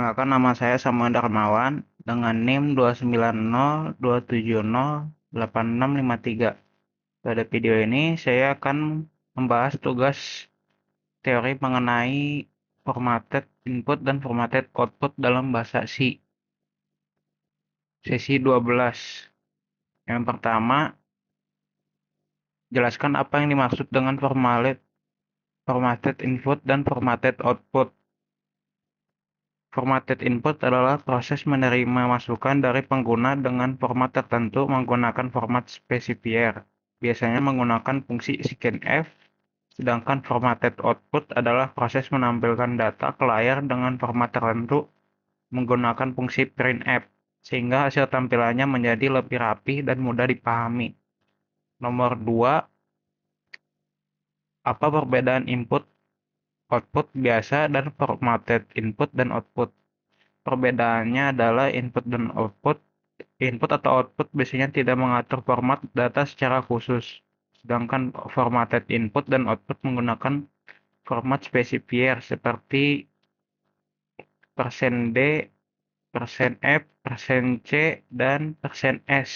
Perkenalkan, nama saya Samuel Darmawan dengan NIM 29027086653. Pada video ini saya akan membahas tugas teori mengenai formatted input dan formatted output dalam bahasa C. Sesi 12. Yang pertama, jelaskan apa yang dimaksud dengan formatted input dan formatted output. Formatted input adalah proses menerima masukan dari pengguna dengan format tertentu menggunakan format spesifier, biasanya menggunakan fungsi scanf, sedangkan formatted output adalah proses menampilkan data ke layar dengan format tertentu menggunakan fungsi printf, sehingga hasil tampilannya menjadi lebih rapi dan mudah dipahami. Nomor 2, apa perbedaan input, output biasa, dan formatted input dan output? Perbedaannya adalah input dan output. Input atau output biasanya tidak mengatur format data secara khusus, sedangkan formatted input dan output menggunakan format spesifier seperti %D, %F, %C, dan %S,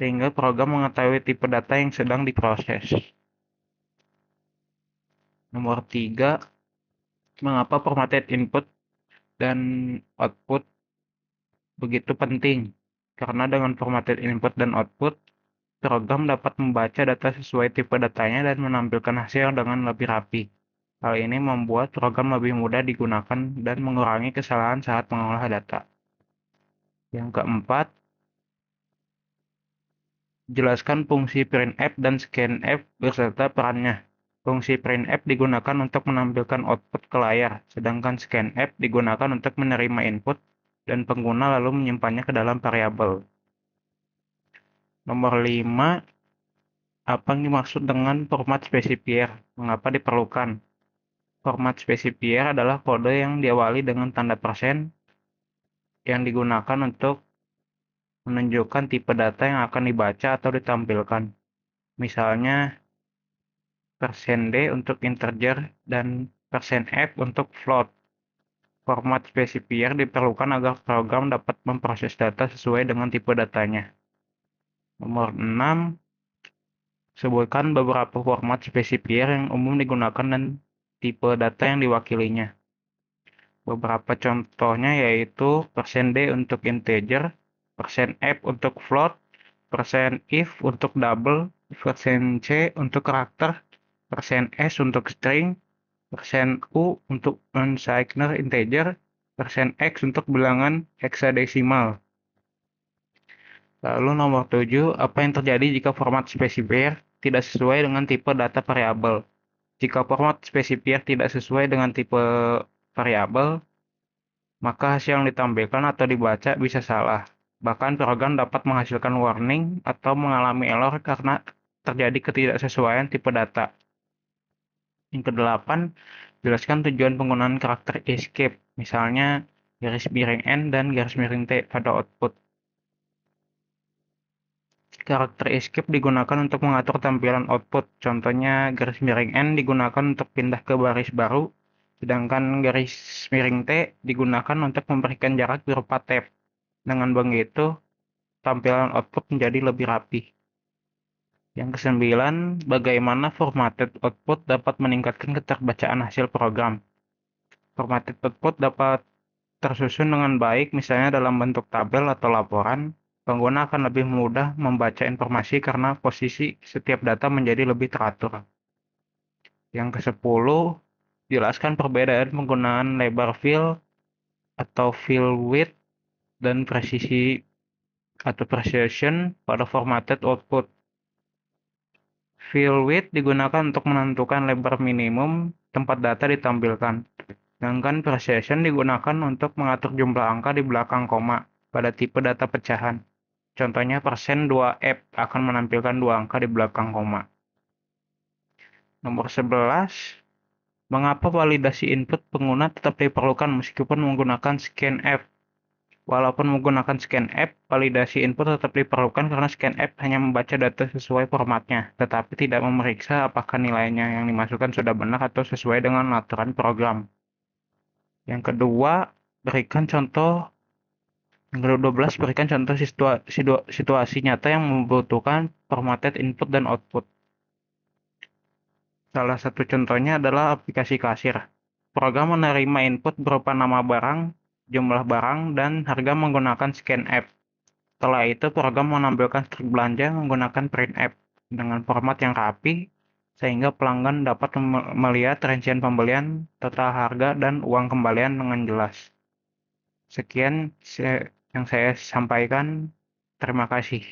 sehingga program mengetahui tipe data yang sedang diproses. Nomor 3, mengapa formatted input dan output begitu penting? Karena dengan formatted input dan output, program dapat membaca data sesuai tipe datanya dan menampilkan hasil dengan lebih rapi. Hal ini membuat program lebih mudah digunakan dan mengurangi kesalahan saat mengolah data. Yang keempat, jelaskan fungsi printf dan scanf beserta perannya. Fungsi printf digunakan untuk menampilkan output ke layar, sedangkan scanf digunakan untuk menerima input dan pengguna lalu menyimpannya ke dalam variabel. Nomor 5, apa yang dimaksud dengan format spesifier? Mengapa diperlukan? Format spesifier adalah kode yang diawali dengan tanda persen yang digunakan untuk menunjukkan tipe data yang akan dibaca atau ditampilkan. Misalnya, %D untuk integer dan %F untuk float. Format spesifier diperlukan agar program dapat memproses data sesuai dengan tipe datanya. Nomor 6, sebutkan beberapa format spesifier yang umum digunakan dan tipe data yang diwakilinya. Beberapa contohnya yaitu %D untuk integer, %F untuk float, %if untuk double, %C untuk karakter, %S untuk string, %U untuk unsigned integer, %X untuk bilangan heksadesimal. Lalu nomor 7, apa yang terjadi jika format spesifier tidak sesuai dengan tipe data variabel? Jika format spesifier tidak sesuai dengan tipe variabel, maka hasil yang ditampilkan atau dibaca bisa salah. Bahkan program dapat menghasilkan warning atau mengalami error karena terjadi ketidaksesuaian tipe data. Yang kedelapan, jelaskan tujuan penggunaan karakter escape, misalnya garis miring N dan garis miring T pada output. Karakter escape digunakan untuk mengatur tampilan output. Contohnya, garis miring N digunakan untuk pindah ke baris baru, sedangkan garis miring T digunakan untuk memberikan jarak berupa tab. Dengan begitu, tampilan output menjadi lebih rapi. Yang kesembilan, bagaimana formatted output dapat meningkatkan keterbacaan hasil program. Formatted output dapat tersusun dengan baik, misalnya dalam bentuk tabel atau laporan. Pengguna akan lebih mudah membaca informasi karena posisi setiap data menjadi lebih teratur. Yang ke-10, jelaskan perbedaan penggunaan lebar fill atau fill width dan presisi atau precision pada formatted output. Fill width digunakan untuk menentukan lebar minimum tempat data ditampilkan, sedangkan precision digunakan untuk mengatur jumlah angka di belakang koma pada tipe data pecahan. Contohnya %2F akan menampilkan 2 angka di belakang koma. Nomor 11, mengapa validasi input pengguna tetap diperlukan meskipun menggunakan scanf? Walaupun menggunakan scanf, validasi input tetap diperlukan karena scanf hanya membaca data sesuai formatnya, tetapi tidak memeriksa apakah nilainya yang dimasukkan sudah benar atau sesuai dengan aturan program. Yang kedua, Berikan contoh Yang ke-12, berikan contoh situasi nyata yang membutuhkan formatted input dan output. Salah satu contohnya adalah aplikasi kasir. Program menerima input berupa nama barang, jumlah barang, dan harga menggunakan scanf. Setelah itu, program menampilkan strip belanja menggunakan printf dengan format yang rapi, sehingga pelanggan dapat melihat rincian pembelian, total harga, dan uang kembalian dengan jelas. Sekian yang saya sampaikan. Terima kasih.